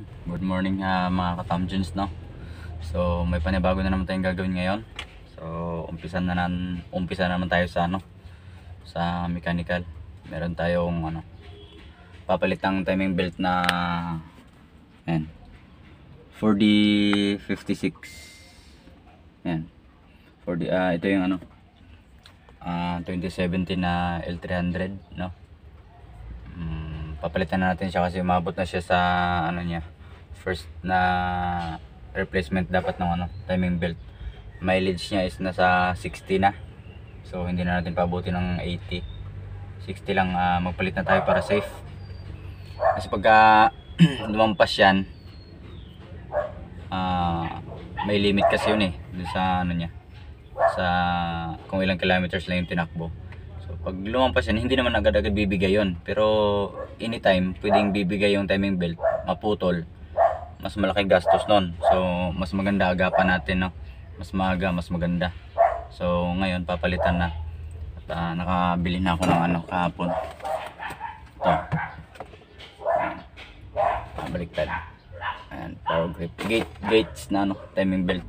Good morning mga katamjins, no? So may panibago na naman tayong gagawin ngayon. So umpisa naman tayo sa sa mechanical. Meron tayong papalitang timing belt na ayan, 4D56. Ayan. Ito yung 2017 na L300, no? Papalitan na natin siya kasi umabot na siya sa first na replacement dapat ng timing belt. Mileage niya is nasa 60 na, so hindi na natin pabuti ng 80, 60 lang. Magpalit na tayo para safe, kasi pagka lumampas yan, may limit kasi yun dun sa niya, sa kung ilang kilometers lang yung tinakbo. So pag lumampas yan, hindi naman agad-agad bibigay yon, pero anytime pwedeng bibigay yung timing belt, maputol, mas malaki gastos nun. So mas maganda agapan natin, no? Mas maaga, mas maganda. So ngayon papalitan na. At nakabili na ako ng kahapon. Ito. Baliktad. Ayan, power grip. Gates na timing belt.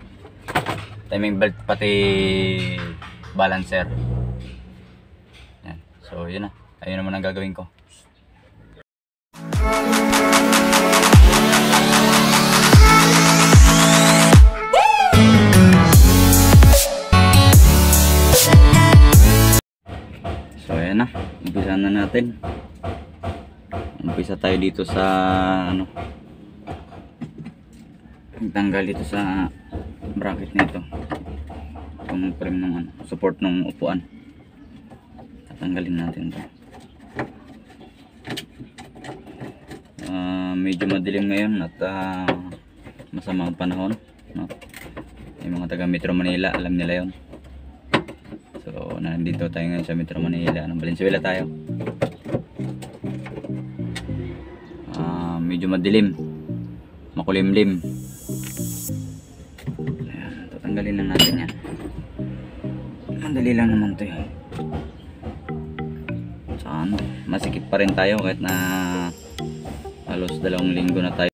Timing belt pati balancer. Ayan. So yun na. Ayun naman ang gagawin ko. So ayan na, umpisa na natin. Umpisa tayo dito sa tanggal dito sa bracket nito, itong frame ng support ng upuan. Tatanggalin natin ito. Medyo madilim ngayon at masama ang panahon, no? Yung mga taga Metro Manila alam nila yon. So nandito tayo ngayon sa Metro Manila, Valenzuela tayo. Medyo madilim, makulimlim. Ayan, tatanggalin lang natin yan. Madali lang naman ito Saka masikip pa rin tayo kahit na halos 2 linggo na tayo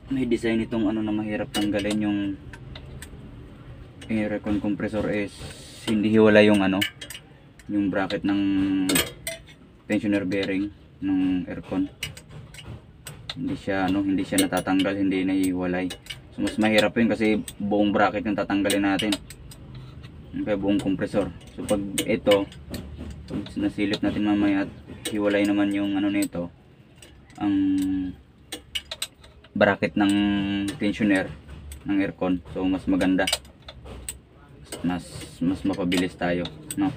may design itong ano na mahirap tanggalin, yung aircon compressor is hindi hiwala yung ano, yung bracket ng tensioner bearing ng aircon. Hindi siya natatanggal, hindi nahihiwalay. So mas mahirap yun kasi buong bracket yung tatanggalin natin, kaya buong compressor. So pag ito, pag nasilip natin mamaya at hiwalay naman yung ano nito, ang bracket ng tensioner ng aircon, so mas maganda, mas mapabilis tayo, no?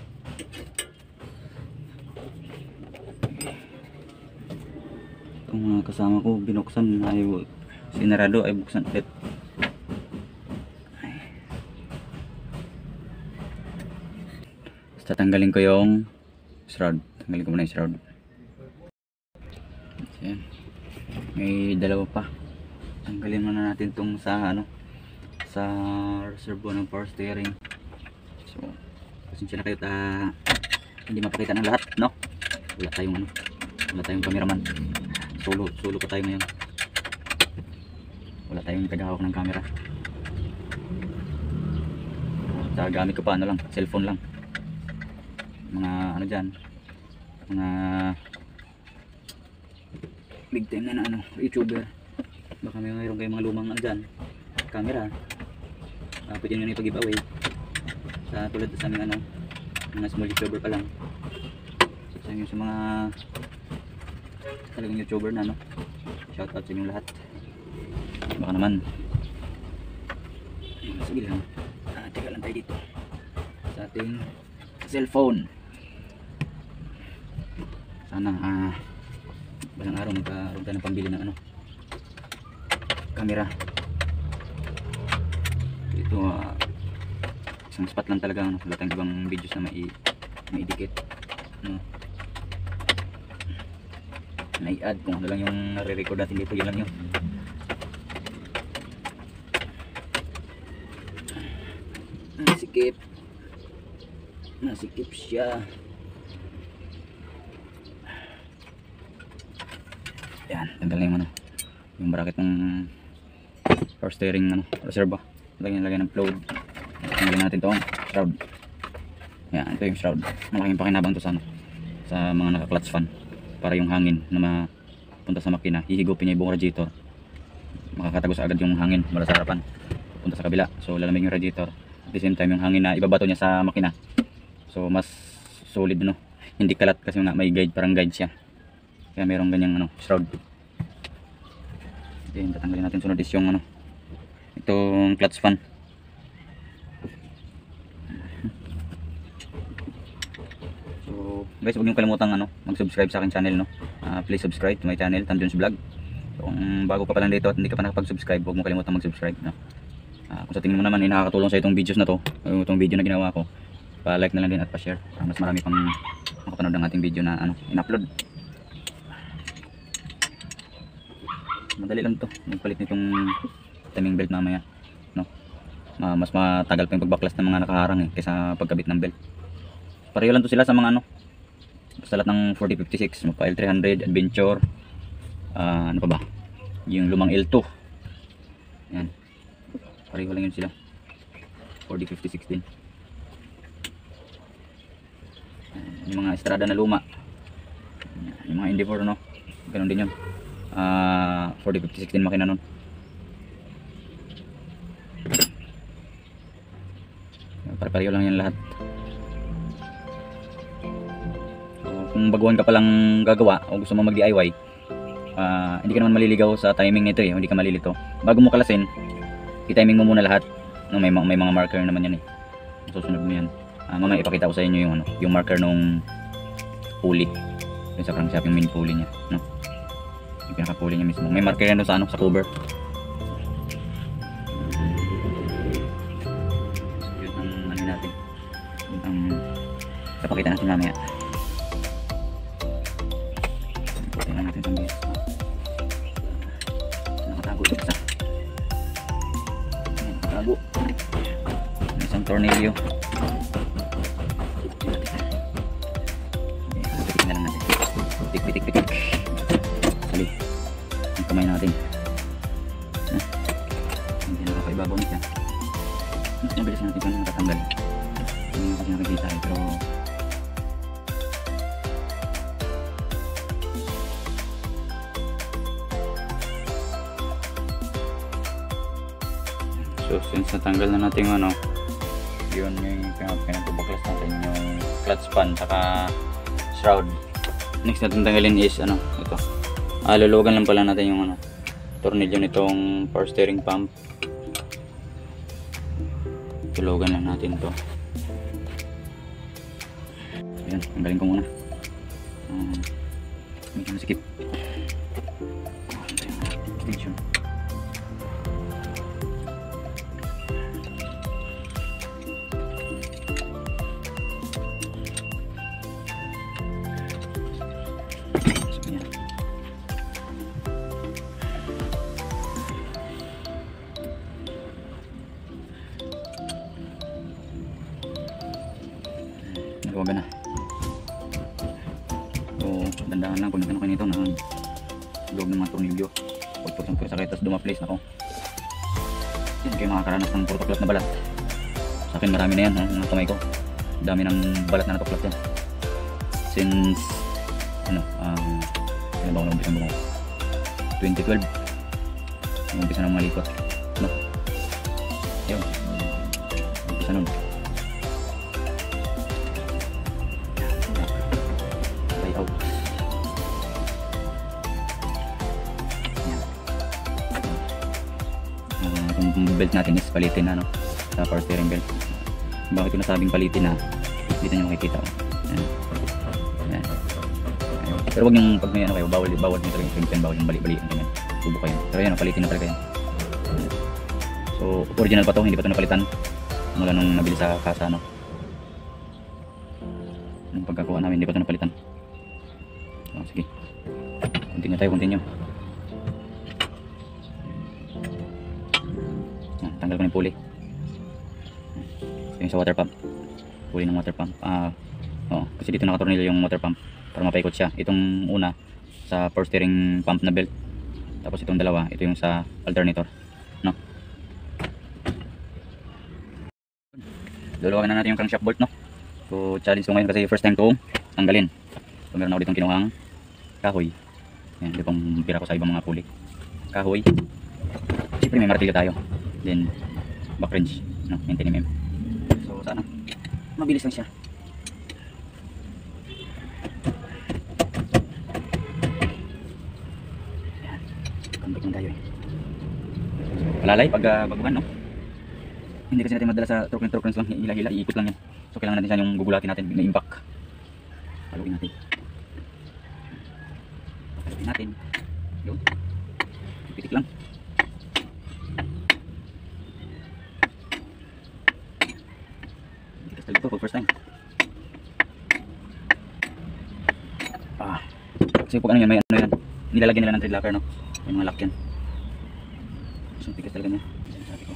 Itong mga kasama ko binuksan, ayaw sinarado, ay buksan ulit. Tatanggalin ko yung shroud. Tanggalin ko muna yung shroud. Ayan. May dalawa pa. Tanggalin muna natin tong sa ano, sa reservoir ng power steering. So, pasensya na kayo hindi mapakita ng lahat, no? Wala tayong cameraman. Solo pa tayo ngayon. Wala tayong tagahawak ng camera. Gamit ko pa ano lang, cellphone lang. Mga ano dyan, mga big time na ano, YouTuber, baka mayroon kayong mga lumang ano dyan, camera, pwede nyo na ipag-giveaway sa tulad sa aming ano, mga small YouTuber pa lang. Sa inyo sa mga talagang YouTuber na, no? Shoutout sa inyong lahat. Baka naman sige lang, teka lang tayo dito sa ating cellphone. Sana balang araw magkaroon tayo ng pambili ng ano, camera. Ito isang spot lang talaga, wala tayong ibang videos na maidikit, no? Mai-add kung ano lang yung nare-record natin dito, yun lang yun. Nasikip siya. Yan, tanggal na yung ano, yung bracket ng power steering ano, reserva. Lagyan ng float. Tanggalin natin tong shroud. Yan, ito yung shroud. Malaking pakinabang to sa ano, sa mga naka-clutch fan, para yung hangin na mapunta sa makina, hihigupin niya yung buong radiator. Makakatagos agad yung hangin mula sa harapan punta sa kabila. So lalamig yung radiator. At the same time yung hangin na ibabato niya sa makina, so mas solid, no? Hindi kalat kasi nga may guide, parang guide siya. Kaya mayroong ganyang ano, shroud. Okay, tatanggalin natin sunod is yung ano, itong clutch fan. So guys, huwag niyo kalimutang ano, mag-subscribe sa akin channel, no? Please subscribe to my channel, Tanjun's Vlog. So kung bago ka pa lang dito at hindi ka pa nakapag-subscribe, huwag mo kalimutang mag-subscribe, no? Kung sa tingin mo naman nakakatulong sa itong videos na to, itong video na ginawa ko, pa-like na lang din at pa-share para mas marami pang makapanood ng ating video na ano, in-upload. Madali lang to, magpalit nitong timing belt mamaya, no? Mas matagal pa yung pagbaklas ng mga nakaharang kaysa pagkabit ng belt. Pareho lang to sila sa mga ano, basta lahat ng 4056, magpa L300, Adventure, ano pa ba, yung lumang L2, yan, pareho lang yun sila, 4056 din. Yung mga Estrada na luma, yung mga Endeavor, no, ganun din yun. 4056 din makina nun. Pare-pareho lang yan lahat. So, kung baguhan ka palang gagawa o gusto mo mag DIY, hindi ka naman maliligaw sa timing nito, hindi ka malilito. Bago mo kalasin, i-timing mo muna lahat, no, may mga marker naman yan susunod mo yan. Mamaya ipakita ko sa inyo yung ano, yung marker nung pulley, yung sa crankshaft, yung main pulley niya, no, yung pinaka pulley niya mismo, may marker yan sa ano, sa cover. So, yun ang ano natin, yun ang ipakita natin mamaya. Tingnan natin itong bis, nakatago ito isa, nakatago, may isang tornilyo. Pitik. Sali ang kamay natin. ibabaw na siya. Mas mabilis natin ito natatanggal. Hindi nyo kasi nakikita eh, pero so since natanggal na natin yung ano, yun yung pinagpapaklas natin yung clutch pan saka shroud. Next natin tanggalin is ano, ito. Luluwagan lang pala natin yung ano, tornilyo nitong power steering pump. Tulugan lang natin to. Ayan, tanggalin ko muna. Medyo masikip. Extension. Nagawagan na. So, dandahan lang kung nagkano kayo nito na loob ng mga tornilyo. Pagpagsan ko sa sakit, tapos dumaplace na ako. Yan kayo makakaranas ng puro tuklat na balat. Sa akin marami na yan, mga kamay ko. Dami ng balat na natuklat yan. Since, ano, kailan ba ako nag-umpisa mo? 2012. Nag-umpisa ng mga likot. No? Yun. Nag-umpisa nun. Yung belt natin is palitin na, no? Sa power steering belt. Bakit ko nasabing palitin na? Dito nyo makikita. Ayan. Ayan. Ayan. Pero wag yung pag may ano kayo, bawal nyo talaga yung swing pen, bawal yung bali-baliin. Tubo kayo. Pero yan, palitin na talaga yan. So original pa to, hindi pa to napalitan mula nung nabili sa kasa, no? Nung pagkakuha namin, hindi pa to napalitan. So, sige, continue tayo, continue. Tanggal ko ng pulley. Yung sa water pump, pulley ng water pump. Kasi dito nakatornilyo yung water pump para mapaikot siya. Itong una sa power steering pump na belt, tapos itong dalawa, ito yung sa alternator, no? Luluwagan na natin yung crankshaft bolt, no? So challenge ko ngayon kasi first time ko tanggalin. So meron ako ditong kinuhang kahoy. Yan, ito pang pira ko sa ibang mga pulley. Kahoy. Siyempre may martilyo tayo. Then back wrench, no, 19mm. So sana mabilis lang siya. Yan, comeback lang tayo eh. Palalay pag baguhan, no? Hindi kasi natin madala sa truck lang, hila-hila, iikot lang yan. So kailangan natin siya yung gugulatin natin, may impact. Haluin natin. Haluin natin. Yun. Pitik lang. Ito pag first time. Kasi pag ano yan, may ano yan, nilalagyan nila ng thread locker, no? May mga lock yan. So tigas talaga niya. Sabi ko,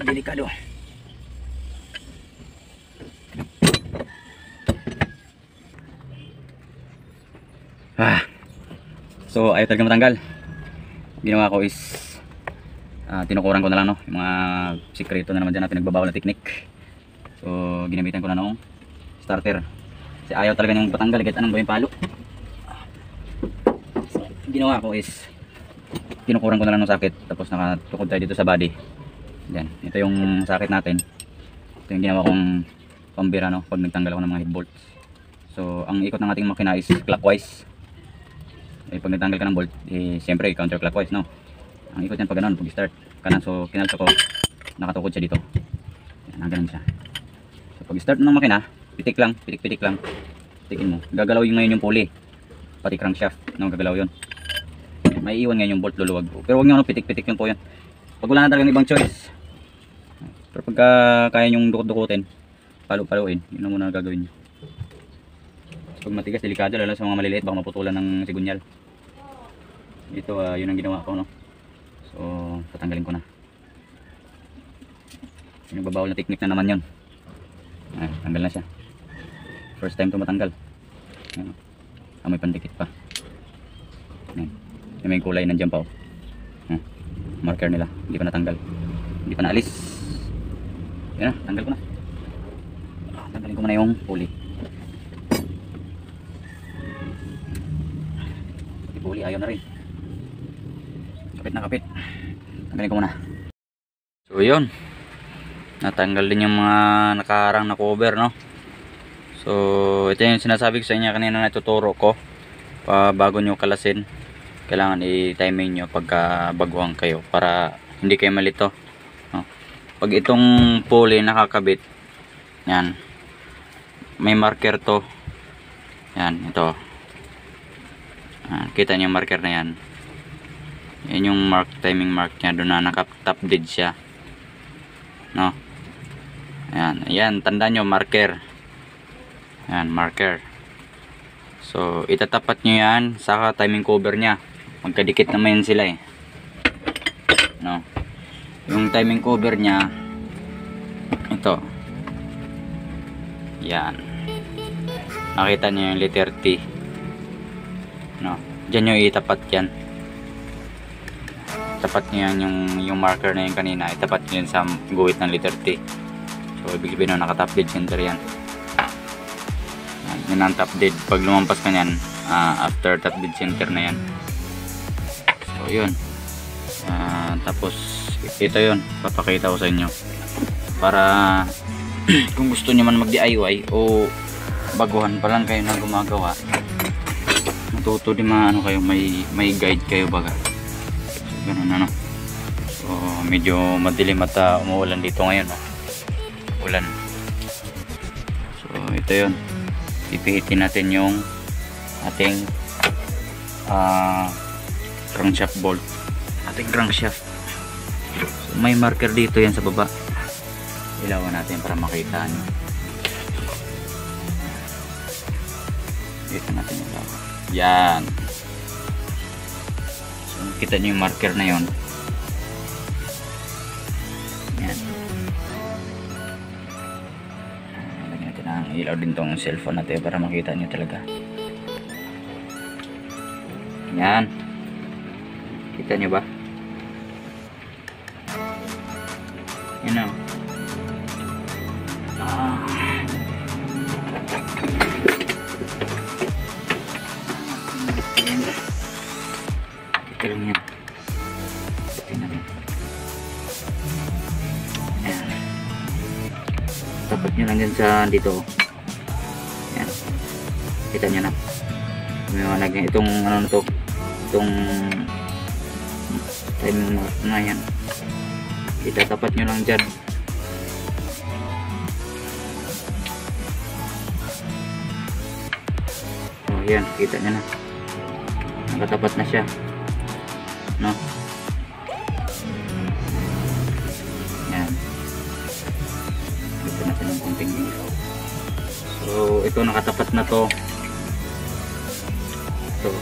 delikado. So ayaw talaga matanggal. Ginawa ko is tinukuran ko na lang, no? Yung mga sikreto na naman dyan na pinagbabawal na technique. So ginamitan ko na noong starter. Kasi ayaw talaga niyang patanggal kahit anong gawing palo. So ginawa ko is tinukuran ko na lang ng sakit, tapos nakatukod tayo dito sa body. Yan, ito yung sakit natin. Ito yung ginawa kong pambira, no, pag nagtanggal ako ng mga head bolts. So ang ikot ng ating makina is clockwise. Pag nagtanggal ka ng bolt, siyempre counterclockwise, no. Ang ikot niyan pag ganoon, pag start kanan. So kinalso ko, nakatukod siya dito. Yan, ganun siya. Pag start ng makina, pitik lang, pitik lang. Pitikin mo. Gagalaw yung ngayon yung pulley. Pati crankshaft, no, gagalaw 'yon. May iwan ngayon yung bolt, luluwag po. Pero wag niyo pitik-pitik yun po 'yan. Pag wala na talagang ibang choice. Pero pagka kaya nyong dukot-dukutin, palo-paloin, yun na muna gagawin niyo. Pag matigas, delikado, lalo sa mga maliliit, baka maputulan ng sigunyal. Ito, yun ang ginawa ko, no. So, tatanggalin ko na. Yung nagbabawal na technique na naman yun. Tanggal na siya. First time to matanggal. May pandikit pa. May kulay nandiyan pa, oh. Marker nila, hindi pa natanggal. Hindi pa naalis. Yan na, tanggal ko na. Tanggalin ko muna yung pulley. Yung pulley ayaw na rin. Kapit na kapit. Tanggalin ko muna. So yun, natanggal din yung mga nakaharang na cover, no? So ito yung sinasabi ko sa inyo kanina na ituturo ko. Bago nyo kalasin, kailangan i-timing nyo pagka baguhan kayo para hindi kayo malito, no? Pag itong pulley nakakabit, yan, may marker to. Yan, ito. Kita nyo yung marker na yan. Yan yung timing mark nya, doon na naka-top dead siya, no? Ayan, tandaan nyo, marker. Ayan, marker. So itatapat nyo yan sa timing cover nya. Magkadikit naman sila eh, no? Yung timing cover nya, ito, yan, nakita nyo yung letter T, no? Diyan nyo itapat yan. Tapat nyo yan, yung marker na yun kanina, itapat nyo yan sa guhit ng letter T. So ibig sabihin na nakatap dead center yan. Yan ang top dead. Pag lumampas ka yan, after top dead center na yan. So yun, tapos ito yun, papakita ko sa inyo para kung gusto nyo man mag DIY o baguhan pa lang kayo na gumagawa, matuto din mga ano kayo, may guide kayo baga. So ganun, ano. So medyo madilim at umuulan dito ngayon, no? Ulan. So ito yun, pipihitin natin yung ating crankshaft bolt, ating crankshaft. So, may marker dito yan sa baba, ilawan natin para makita nyo. Dito natin yung lawa, yan. So kita nyo yung marker na yon. Yan, lagyan natin ang ilaw din tong cellphone natin para makita nyo talaga. Yan, kita nyo ba? Yan o. Kita lang yan. Ayan. Tapat nyo lang yan sa dito. Yan, kita nyo na. May mga lagyan itong ano na to, itong timing mark na yan, itatapat nyo lang dyan. Oh yan, kita nyo na, nakatapat na siya, no? Yan, kita natin ng konting dito. So ito, nakatapat na to. So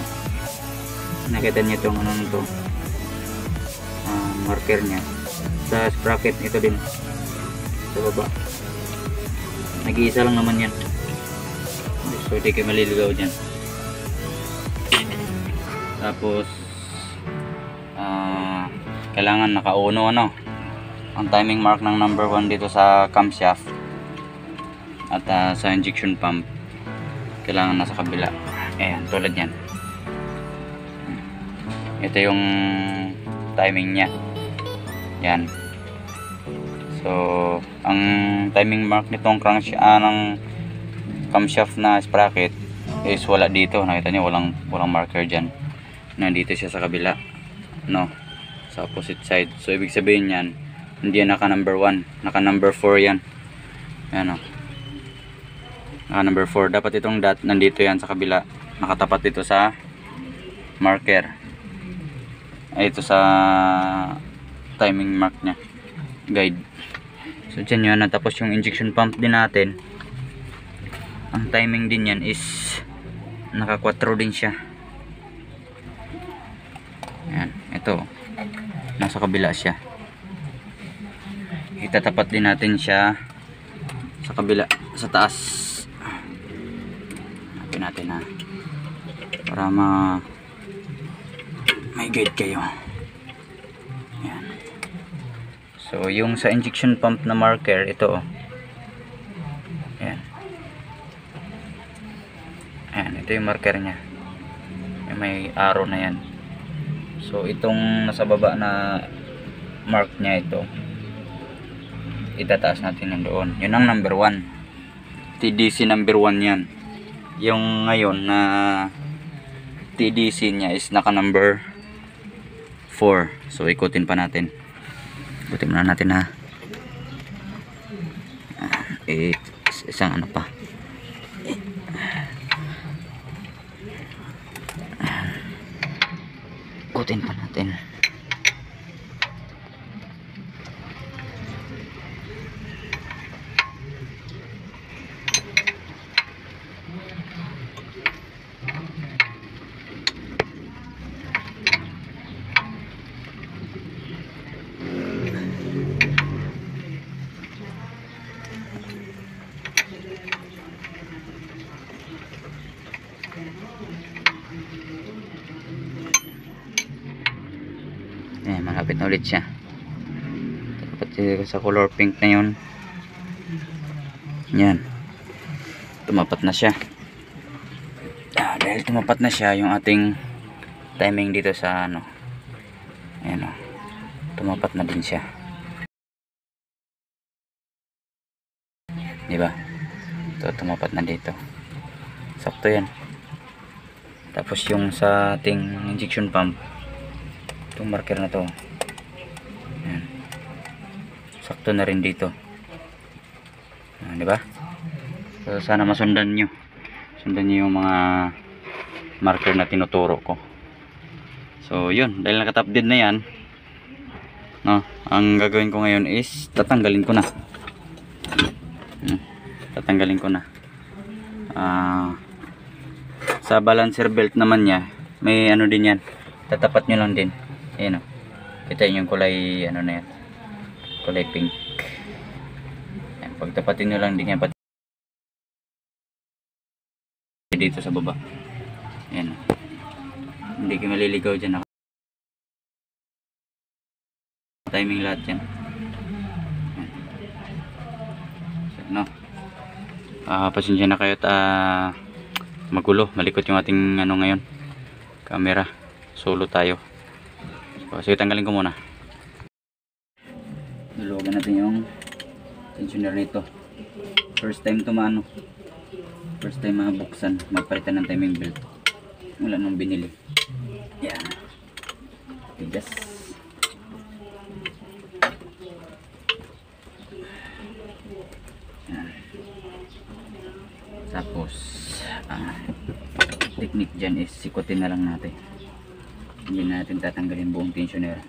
nakita niyo itong ano nito, marker nya sa sprocket. Ito din sa baba, nag-iisa lang naman yan, so di kayo maliligaw dyan. Tapos kailangan nakauno ano ang timing mark ng number 1 dito sa camshaft at sa injection pump, kailangan nasa kabila. Ayan, tulad yan. Ito yung timing nya. Yan. So ang timing mark nitong ng camshaft na sprocket is wala dito. Nakita niyo, walang marker dyan. Nandito siya sa kabila, no, sa opposite side. So ibig sabihin yan, hindi yan naka number 1, naka number 4 yan. Yan, o, naka number 4. Dapat itong dot nandito yan sa kabila, nakatapat dito sa marker. Ito sa timing mark nya, guide. So dyan yun. Tapos yung injection pump din natin, ang timing din yan is naka 4 din siya. Yan, ito nasa kabila siya. Itatapat din natin siya sa kabila, sa taas. Hanapin natin na para may guide kayo. Yan. So So yung sa injection pump na marker, ito oh. Ayan. Ayan, ito yung marker nya. May arrow na yan. So itong nasa baba na mark nya, ito itataas natin nandoon. Yun ang number 1. TDC number 1 yan. Yung ngayon na TDC nya is naka number 4. So ikutin pa natin. Ikutin muna natin ha. Isang ano pa. Ikutin pa natin. Malapit na ulit siya. Dapat sa color pink na yun. Yan. Tumapat na siya. Dahil tumapat na siya, yung ating timing dito sa ano. Ayan o. Tumapat na din siya. Diba? Ito, tumapat na dito. Sakto yan. Tapos yung sa ating injection pump, itong marker na to, ayan, sakto na rin dito. Ayan, diba? So sana masundan nyo yung mga marker na tinuturo ko. So yun, dahil nakatap din na yan, no, ang gagawin ko ngayon is tatanggalin ko na. Tatanggalin ko na. Sa balancer belt naman niya, may ano din yan, tatapat nyo lang din. Ayan o. Kita yung kulay, ano na yan, kulay pink. Ayan, pagtapatin nyo lang din yan pati dito sa baba. Ayan o. Hindi kayo maliligaw dyan. Timing lahat yan. Ayan. So, no. Pasensya na kayo at magulo. Malikot yung ating ano ngayon, camera. Solo tayo. So tanggalin ko muna. Luluwagan natin yung tensioner nito. First time to maano. First time mabuksan. Magpalitan ng timing belt. Wala nang binili. Yan. Tigas. Yan. Tapos technique dyan is sikutin na lang natin. Hindi natin tatanggalin buong tensioner.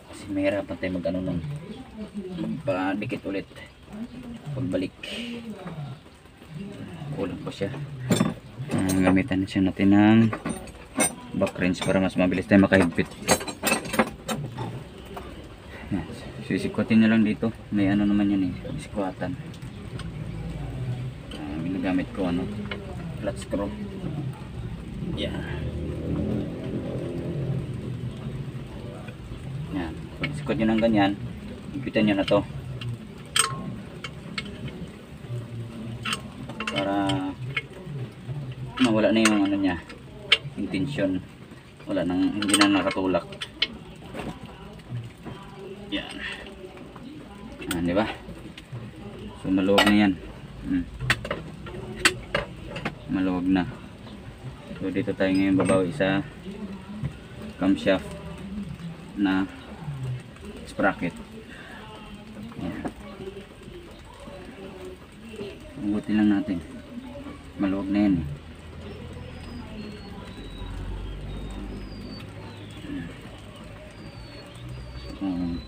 Kasi mahirapan tayo mag ano nun, magpadikit ulit pagbalik. Kulang pa siya. Gamitan siya natin ng back wrench para mas mabilis tayo makahigpit. Sisikutin na lang dito. May ano naman yun eh, sikuatan. Ginagamit ko ano, flat screw. Yan. Yan. Sikot nyo ng ganyan, higpitan nyo na to para mawala na yung ano nya, yung tension. Wala nang, hindi na nakatulak. Yan. Yan, diba? So maluwag na yan. Maluwag na. So dito tayo ngayon babawi sa camshaft na sprocket. Ayan. Ugutin lang natin. Maluwag na yan eh.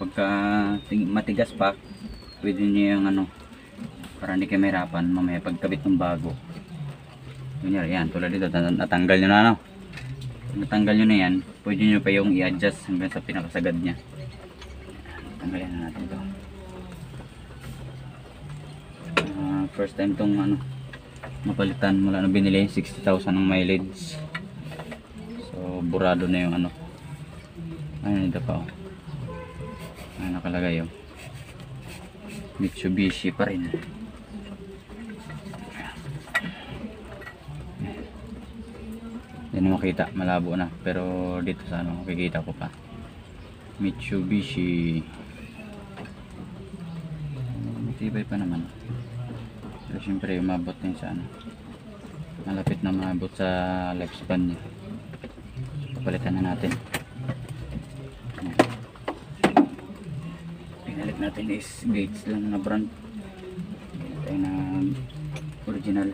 Pagka matigas pa, pwede nyo yung ano, para hindi kayo mahirapan mamaya pagkabit ng bago. Yan, tulad dito, natanggal nyo na ano. Natanggal nyo na yan, pwede nyo pa yung i-adjust hanggang sa pinakasagad nya. Tanggalin na natin ito. First time tong ano, mapalitan mula na binili, 60,000 ang mileage. So burado na yung ano, Ayun, ito pa oh. Ano nakalagay oh. Mitsubishi pa rin. Hindi na makita, malabo na. Pero dito sa ano, makikita ko pa. Mitsubishi. Matibay pa naman. Pero syempre umabot din sa ano. Malapit na maabot sa lifespan niya. Papalitan na natin. Pinalit natin is Gates lang na brand. Ito na original.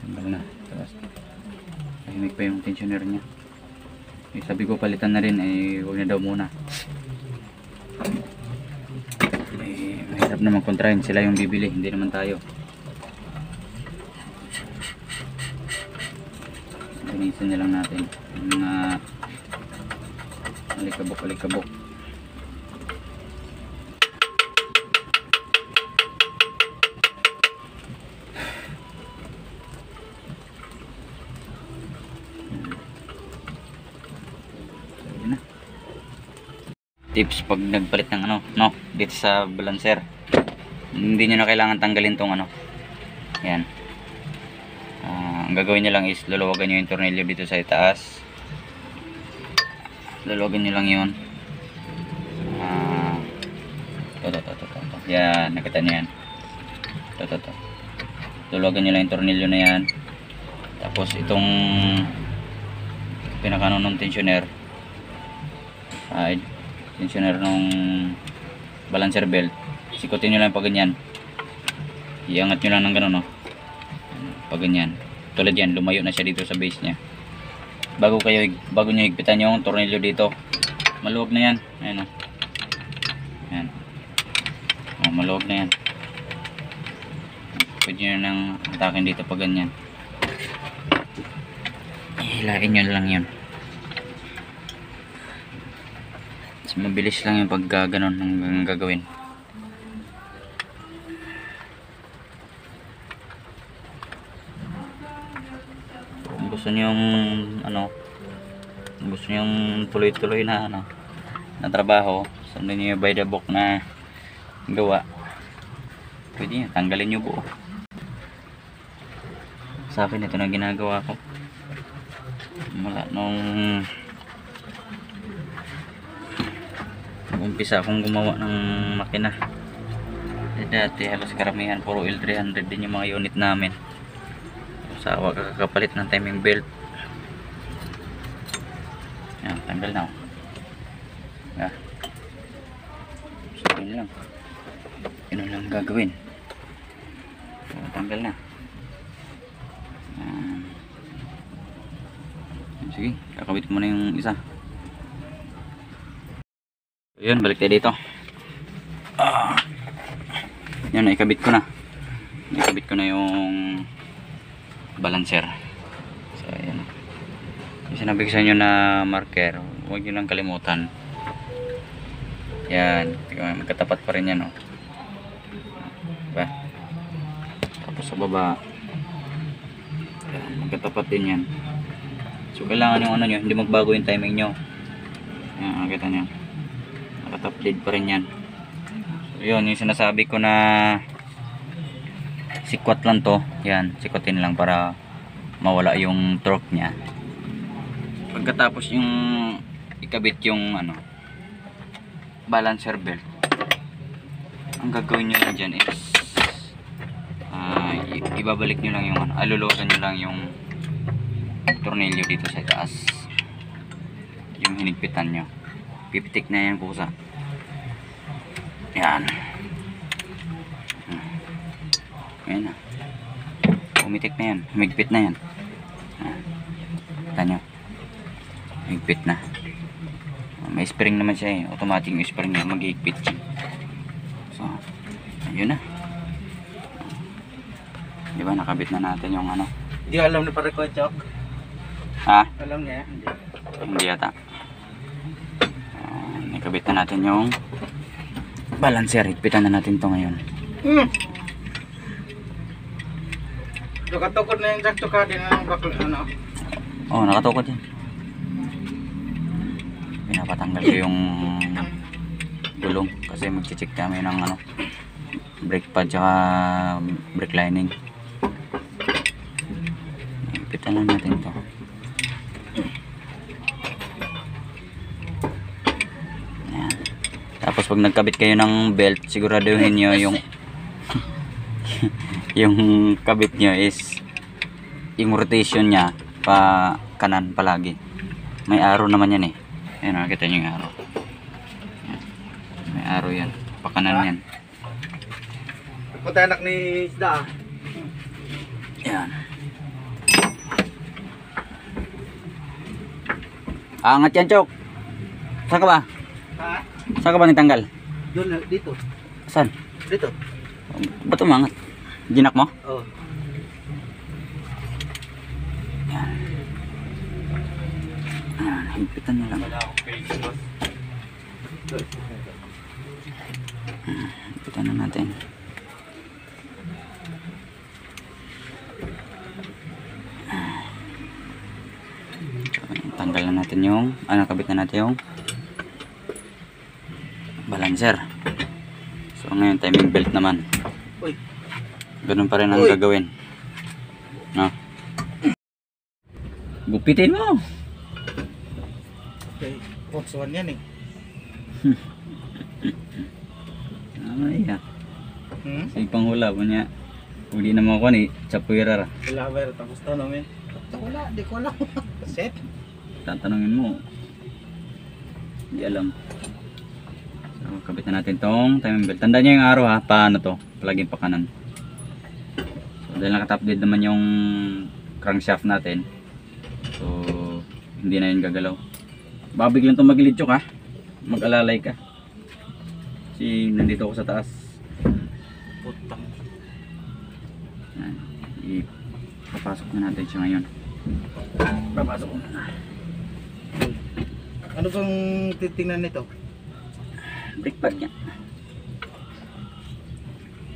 Tanggal na. Tapos tahimik pa yung tensioner niya. Eh, sabi ko palitan na rin, eh huwag na daw muna. Eh, mahirap na mag-contrain, sila yung bibili, hindi naman tayo. Linisin na lang natin yung mga alikabok. Tips pag nagpalit ng ano, no, dito sa balancer, hindi nyo na kailangan tanggalin tong ano, yan. Ang gagawin nyo lang is luluwagan nyo yung tornilyo dito sa itaas, luluwagan nyo lang yun. Yan, nakita nyo yan, luluwagan nyo lang yung tornilyo na yan. Tapos itong pinakano ng tensioner, tensioner nung balancer belt, sikutin nyo lang pag ganyan, iangat nyo lang ng ganun, no? Pag ganyan, tulad yan, lumayo na siya dito sa base nya. Bago nyo higpitan yung tornilyo dito, maluwag na yan. Ayan, oh. Ayan. Oh, maluwag na yan. Pwede nyo nang atakin dito pag ganyan, hilain nyo lang yun. Mabilis lang yung pag ganon ang gagawin. Kung gusto niyo yung ano, gusto niyo yung tuloy-tuloy na ano, na trabaho, sundin niyo by the book na gawa, pwede nyo, tanggalin nyo buo. Sa akin ito na ginagawa ko mula nung umpisa akong gumawa ng makina. Dati halos karamihan puro L300 din yung mga unit namin. Sawa kakapalit ng timing belt. Yan, tanggal na. Yeah. So, yun lang. Yun lang gagawin. So, tanggal na. Sige, kakabit mo na yung isa. Yun, balik tayo dito. Yun, naikabit ko na. Naikabit ko na yung balancer. So, ayan. Yung sinabi ko sa inyo na marker, huwag nyo lang kalimutan. Yan, magkatapat pa rin yan, oh. Diba? Tapos sa baba, yan, magkatapat din yan. So, kailangan yung ano nyo, hindi magbago yung timing nyo. Yan, nakita nyo. Nakatop lead pa rin yan. So, yun, yung sinasabi ko na sikwat lang to. Yan, sikwatin lang para mawala yung torque nya. Pagkatapos yung ikabit yung ano, balancer belt, ang gagawin nyo lang dyan is ibabalik nyo lang yung ano, aluluwagan nyo lang yung tornilyo dito sa taas, yung hinigpitan nyo. Pipitik na yan kusa. Yan. Yan na. Pumitik na yan. Humigpit na yan. Kita nyo. Humigpit na. May spring naman siya eh. Automatic yung spring niya. Mag-higpit siya. So, ayun na. Diba nakabit na natin yung ano. Hindi alam na para ko, Chok. Ha? Alam niya? Hindi yata. Nakabit na natin yung balancer. Higpitan na natin to ngayon. Nakatukod na yung jack din ng bakla, ano? Oh, nakatukod yan. Pinapatanggal ko yung gulong kasi magche-check kami ng ano, brake pad tsaka brake lining. Higpitan na natin to. Ayan. Tapos pag nagkabit kayo ng belt, siguraduhin nyo yung yung kabit nyo is yung rotation nya pa kanan palagi. May arrow naman yan eh. Ayan, nakita nyo yung arrow. Ayan. May arrow yan, pa kanan yan. Punta anak ni Isda. Ayan. Angat yan, Chok. Saan ka ba? Ha? Saan ka ba nagtanggal? Doon, dito. Saan? Dito. Ba't umangat? Ginak mo? Oh. Ayan. Ayan, higpitan nyo lang. Higpitan na natin. Tanggal na natin yung kabit na natin yung balancer. So ngayon timing belt naman. Uy. Ganun pa rin ang gagawin. No? Gupitin mo. Okay. Pots 1 yan eh. Ay, Hmm? sa ipanghula po niya. Uli naman ko ni Chapuira ra. Lover, tapos tanongin. Wala, di ko alam. Set? Tatanungin mo. Hindi alam. So, kabit na natin tong timing belt. Tandaan nyo yung araw ha. Paano to? Palaging pa kanan. So, dahil nakatap dead naman yung crankshaft natin. So, hindi na yun gagalaw. Baka biglang tumagilid Chok ha. Mag-alalay ka. Kasi nandito ako sa taas. Putang. Yan. Ipapasok na natin siya ngayon. Papasok ko na. Ano bang titingnan nito? Brake pad niya.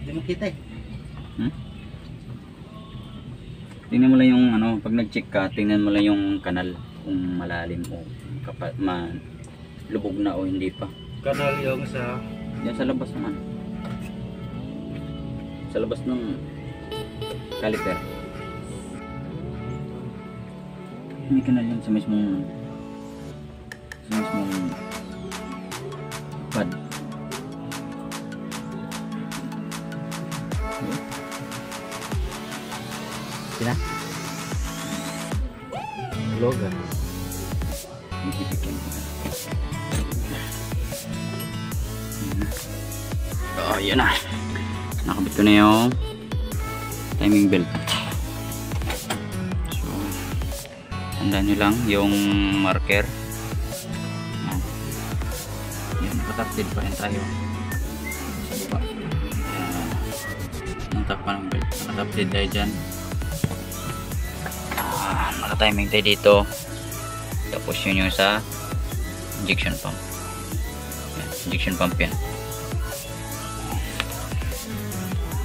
Hindi mo kita eh. Tingnan mo lang yung ano, pag nag-check ka, tingnan mo lang yung kanal kung malalim o lubog na o hindi pa. Kanal yung sa... Yan sa labas naman. Sa labas ng caliper. May kanal yan sa mismong pad. Sina? Logan. Oh, yun na. Nakabit ko na yung timing belt. So, tandaan nyo lang yung marker. Yan, nakatapid pa rin tayo. Sa baba. Ang takpan ng belt. Nakatapid tayo dyan. Nakatiming tayo dito. Tapos yun yung sa injection pump. Yan, injection pump yan.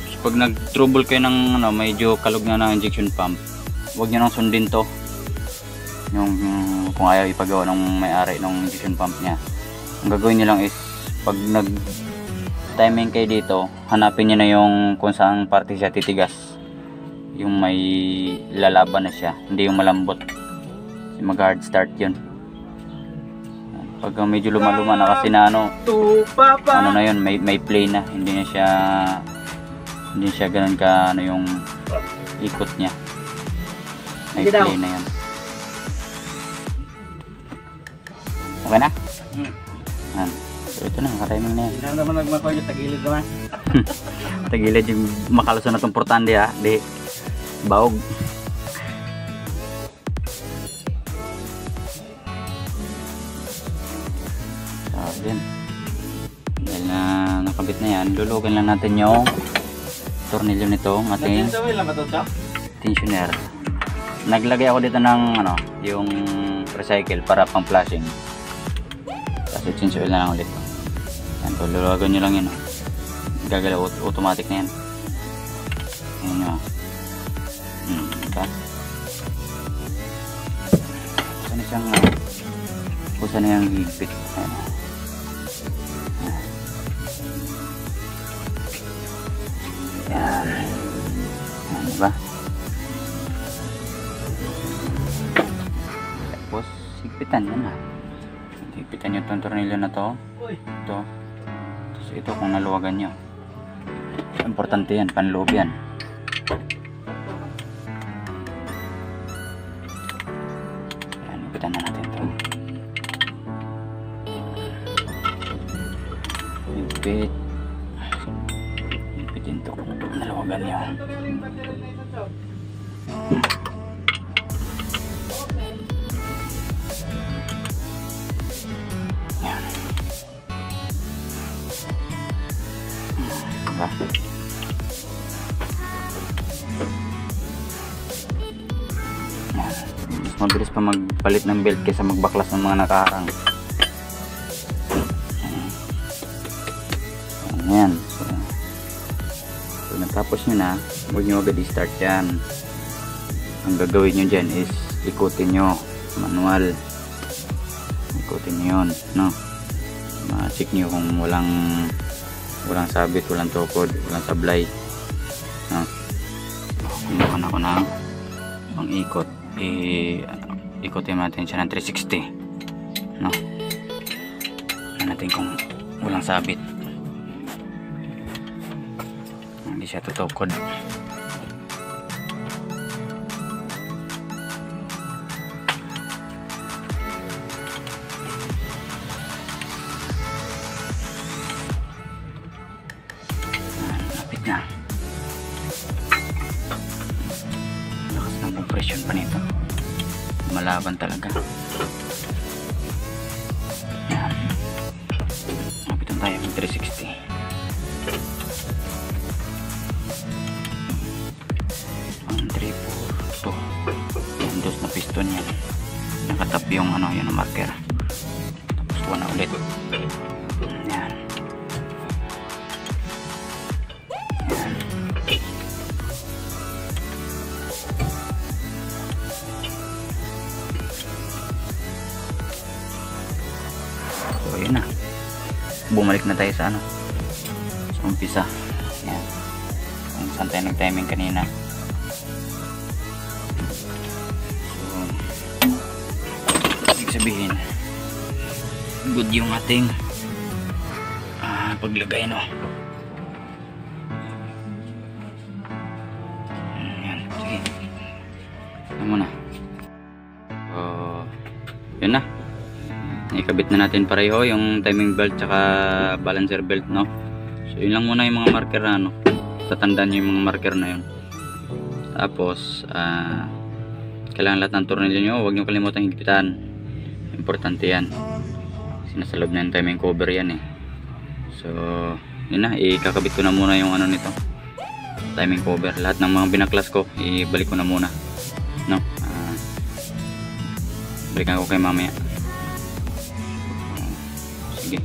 So, pag nag-trouble kayo ng medyo kalog na ng injection pump, huwag nyo nang sundin to. Yung kung ayaw ipagawa ng may-ari ng injection pump nya. Ang gagawin nyo lang is pag nag-timing kayo dito, hanapin nyo na yung kung saan parte siya titigas. Yung may lalaban na siya, hindi yung malambot. Mag hard start yun. Pag medyo luma-luma na kasi na ano na yun, may play na, hindi siya ganun ka ano yung ikot niya, may play na yan. Okay na? So ito na, nakatiming na yan. Hindi naman nagmakoy yung tagilid naman. Tagilid yung makaluso na itong portande ha, di baog. So din, dahil na nakabit na yan, lulugan lang natin yung tornilyo nito, ating tensioner. Naglagay ako dito ng yung recycle para pang flashing. Kasi change oil na lang ulit. Yan. Luluwagan nyo lang yan. Oh. Gagalaw, automatic na yan. Ayan nyo. Diba? Busan na siyang busan na yung higpit. Ayan. Ayan. Ayan, diba? Tapos higpitan yan, ha. Higpitan nyo itong tornilyo na to. Ito. Tapos ito kung naluwagan nyo. Importante yan, panloob yan. Ayan, higpitan na natin ito. Higpit. Higpitin ito kung naluwagan nyo. Diba? Mas mabilis pa magpalit ng belt kaysa magbaklas ng mga nakaharang. Ayan. So natapos nyo na, huwag nyo agad i-start yan. Ang gagawin nyo dyan is ikutin nyo manual. Ikutin nyo yun, no? Ma-check nyo kung walang sabit, walang tukod, walang sablay, no? Kumuha na ako ng pang-ikot. Ikotin natin siya ng 360, no? Tignan natin kung walang sabit, hindi siya tutukod. Na. Lakas ng compression pa nito. Malaban talaga. Yan. Napitan tayo ng 360. 1, 3, 4, 2. Yung dos na piston yan. Nakatap yung ano, yung marker. Tapos 1 na ulit. Yan. So yun na, bumalik na tayo sa ano, sa umpisa. Yan, kung saan tayo nag-timing kanina. So ibig sabihin good yung ating paglagay, no? Yan, sige, ano muna. So yun na, ikabit na natin pareho yung timing belt tsaka balancer belt, no? So yun lang muna yung mga marker na ano, tatandaan nyo yung mga marker na yun. Tapos kailangan lahat ng tornilyo nyo, huwag nyo kalimutan higpitan, importante yan kasi nasa loob na yung timing cover yan, eh. So yun na, ikakabit ko na muna yung ano nito, timing cover. Lahat ng mga binaklas ko ibalik ko na muna, no? Balikan ko kay mamaya. Sige.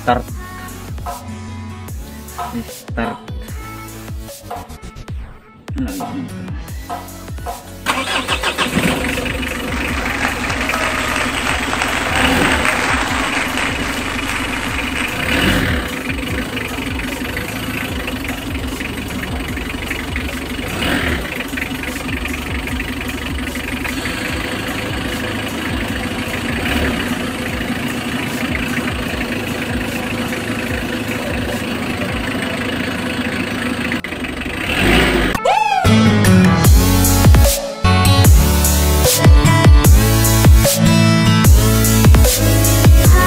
Start. Start.